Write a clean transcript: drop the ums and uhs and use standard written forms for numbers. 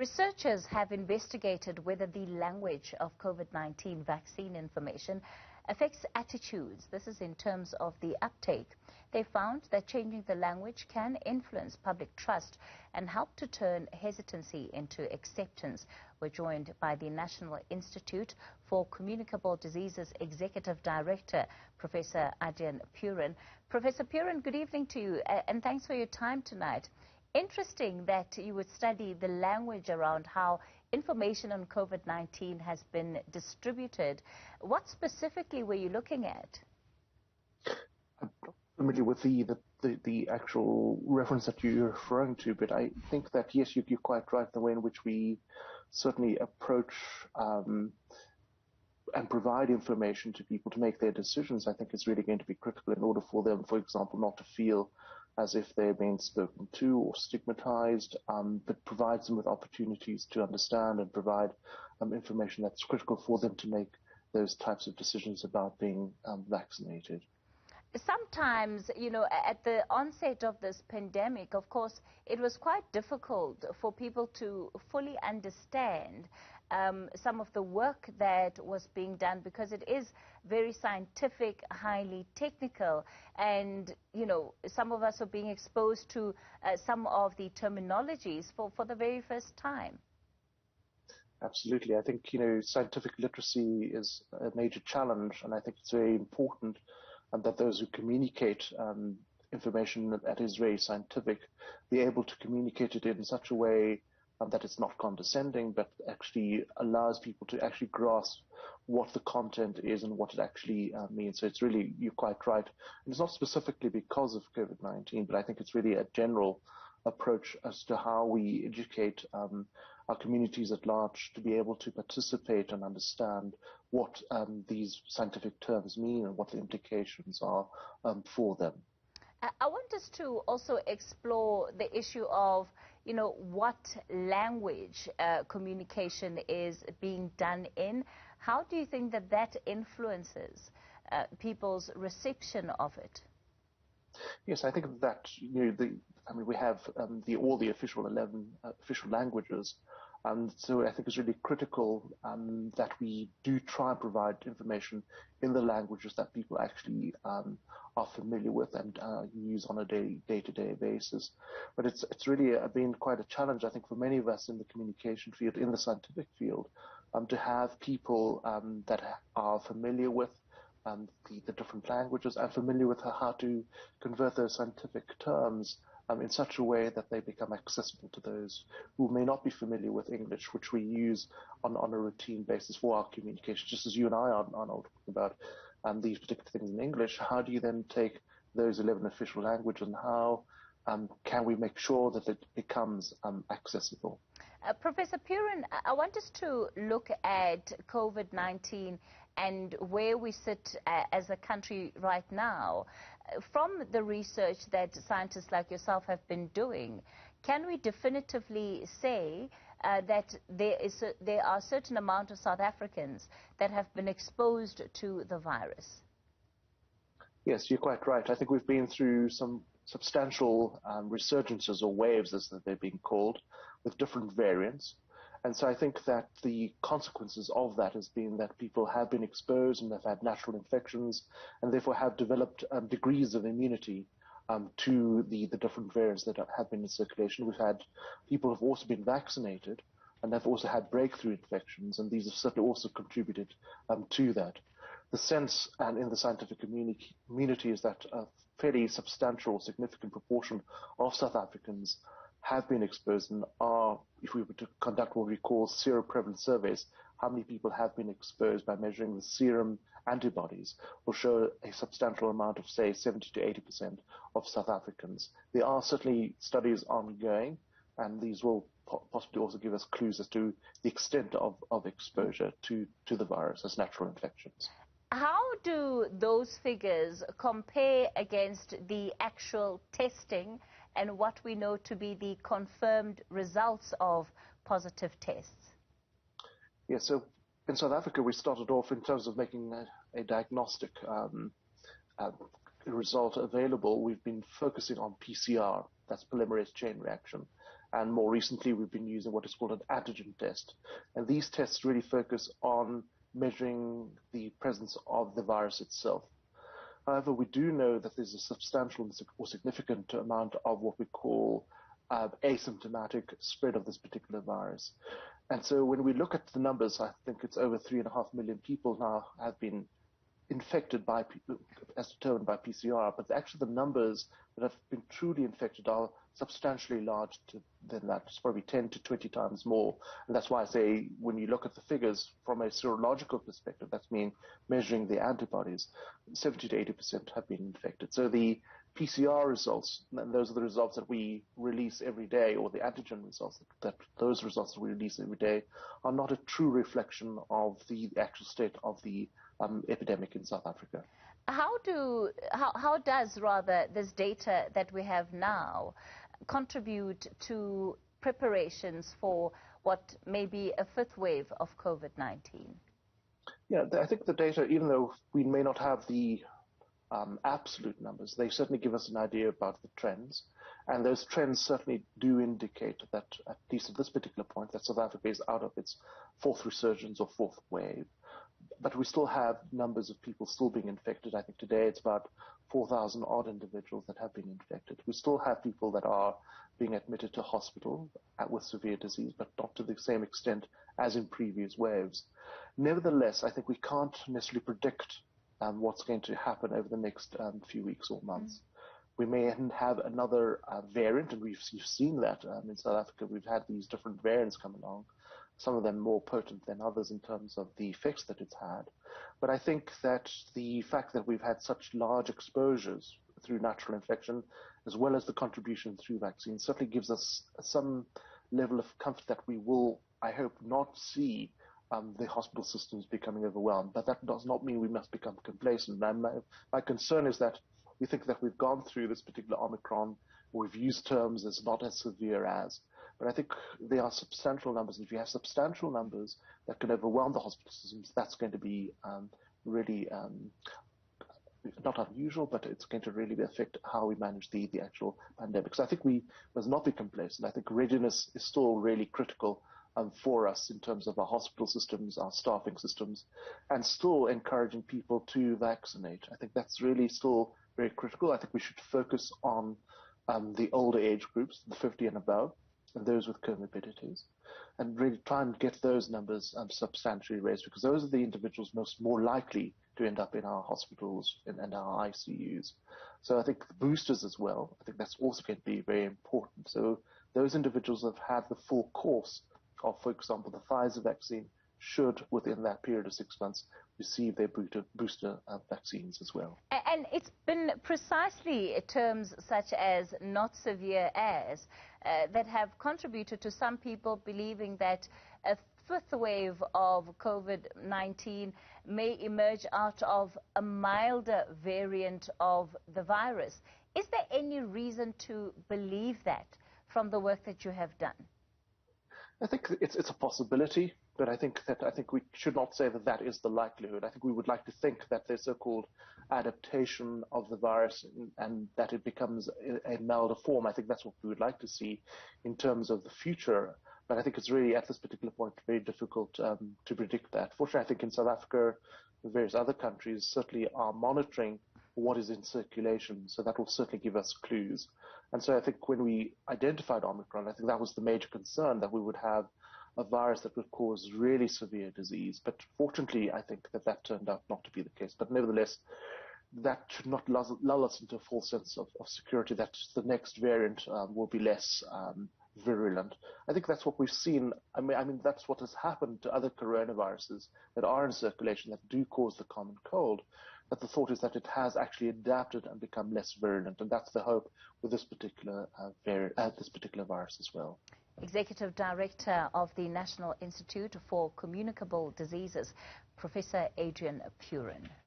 Researchers have investigated whether the language of COVID-19 vaccine information affects attitudes. This is in terms of the uptake. They found that changing the language can influence public trust and help to turn hesitancy into acceptance. We're joined by the National Institute for Communicable Diseases Executive Director, Professor Adrian Puren. Professor Puren, good evening to you, and thanks for your time tonight. Interesting that you would study the language around how information on COVID-19 has been distributed. What specifically were you looking at? I'm not familiar with the actual reference that you're referring to, but I think that, yes, you're quite right. The way in which we certainly approach and provide information to people to make their decisions, I think is really going to be critical in order for them, for example, not to feel as if they're being spoken to or stigmatized, but provides them with opportunities to understand and provide information that's critical for them to make those types of decisions about being vaccinated. Sometimes, you know, at the onset of this pandemic, of course, it was quite difficult for people to fully understand some of the work that was being done, because it is very scientific, highly technical, and, you know, some of us are being exposed to some of the terminologies for the very first time. Absolutely. I think, you know, scientific literacy is a major challenge, and I think it's very important and that those who communicate information that is very scientific be able to communicate it in such a way that it's not condescending, but actually allows people to actually grasp what the content is and what it actually means. So it's really, you're quite right. And it's not specifically because of COVID-19, but I think it's really a general approach as to how we educate our communities at large to be able to participate and understand what these scientific terms mean and what the implications are for them. I want us to also explore the issue of, you know, what language communication is being done in. How do you think that that influences people's reception of it? Yes, I think that, you know, we have all the 11 official languages, and so I think it's really critical that we do try and provide information in the languages that people actually are familiar with and use on a day-to-day basis. But it's really been quite a challenge, I think, for many of us in the communication field, in the scientific field, to have people that are familiar with the different languages and familiar with how to convert those scientific terms in such a way that they become accessible to those who may not be familiar with English, which we use on a routine basis for our communication. Just as you and I are talking about these particular things in English, how do you then take those 11 official languages and how can we make sure that it becomes accessible? Professor Puren, I want us to look at COVID-19 and where we sit as a country right now. From the research that scientists like yourself have been doing, can we definitively say that there are a certain amount of South Africans that have been exposed to the virus? Yes, you're quite right. I think we've been through some substantial resurgences or waves, as they're being called, with different variants. And so I think that the consequences of that has been that people have been exposed and they've had natural infections and therefore have developed degrees of immunity to the different variants that have been in circulation. We've had people who have also been vaccinated and have also had breakthrough infections, and these have certainly also contributed to that. The sense in the scientific community is that a fairly substantial, significant proportion of South Africans have been exposed and are, if we were to conduct what we call seroprevalence surveys, how many people have been exposed by measuring the serum antibodies, will show a substantial amount of, say, 70 to 80% of South Africans. There are certainly studies ongoing, and these will possibly also give us clues as to the extent of exposure to the virus as natural infections. How do those figures compare against the actual testing and what we know to be the confirmed results of positive tests? Yes, so in South Africa, we started off in terms of making a diagnostic result available. We've been focusing on PCR, that's polymerase chain reaction, And more recently, we've been using what is called an antigen test. And these tests really focus on measuring the presence of the virus itself. However, we do know that there's a substantial or significant amount of what we call asymptomatic spread of this particular virus. And so when we look at the numbers, I think it's over 3.5 million people now have been infected by, as determined by PCR, but actually the numbers that have been truly infected are substantially larger than that. It's probably 10 to 20 times more. And that's why I say when you look at the figures from a serological perspective, that's mean measuring the antibodies, 70 to 80% have been infected. So the PCR results, and those are the results that we release every day, or the antigen results, those results that we release every day, are not a true reflection of the actual state of the epidemic in South Africa. How does rather this data that we have now contribute to preparations for what may be a fifth wave of COVID-19? Yeah, I think the data, even though we may not have the absolute numbers, they certainly give us an idea about the trends. And those trends certainly do indicate that, at least at this particular point, that South Africa is out of its fourth resurgence or fourth wave. But we still have numbers of people still being infected. I think today it's about 4,000 odd individuals that have been infected. We still have people that are being admitted to hospital with severe disease, but not to the same extent as in previous waves. Nevertheless, I think we can't necessarily predict what's going to happen over the next few weeks or months. We may have another variant, and you've seen that in South Africa. We've had these different variants come along, some of them more potent than others in terms of the effects that it's had. But I think that the fact that we've had such large exposures through natural infection, as well as the contribution through vaccines, certainly gives us some level of comfort that we will, I hope, not see the hospital systems becoming overwhelmed. But that does not mean we must become complacent. And my concern is that we think that we've gone through this particular Omicron, we've used terms as not as severe as, but I think there are substantial numbers. If you have substantial numbers that can overwhelm the hospital systems, that's going to be really not unusual, but it's going to really affect how we manage the actual pandemic. So I think we must not be complacent. I think readiness is still really critical for us in terms of our hospital systems, our staffing systems, and still encouraging people to vaccinate. I think that's really still very critical. I think we should focus on the older age groups, the 50 and above, and those with comorbidities, and really try and get those numbers substantially raised, because those are the individuals more likely to end up in our hospitals and our ICUs. So I think the boosters as well, I think that's also going to be very important. So those individuals that have had the full course of, for example, the Pfizer vaccine should, within that period of 6 months, receive their booster vaccines as well. And it's been precisely terms such as not severe as that have contributed to some people believing that a fifth wave of COVID-19 may emerge out of a milder variant of the virus. Is there any reason to believe that from the work that you have done? I think it's a possibility, but I think we should not say that that is the likelihood. I think we would like to think that there's so-called adaptation of the virus and that it becomes a milder form. I think that's what we would like to see in terms of the future. But I think it's really, at this particular point, very difficult to predict that. Fortunately, I think in South Africa and various other countries certainly are monitoring what is in circulation, so that will certainly give us clues. And so I think when we identified Omicron, I think that was the major concern, that we would have a virus that would cause really severe disease. But fortunately, I think that turned out not to be the case. But nevertheless, that should not lull us into a false sense of security that the next variant will be less virulent. I think that's what we've seen. I mean, that's what has happened to other coronaviruses that are in circulation that do cause the common cold. But the thought is that it has actually adapted and become less virulent, and that's the hope with this particular virus as well. Executive Director of the National Institute for Communicable Diseases, Professor Adrian Puren.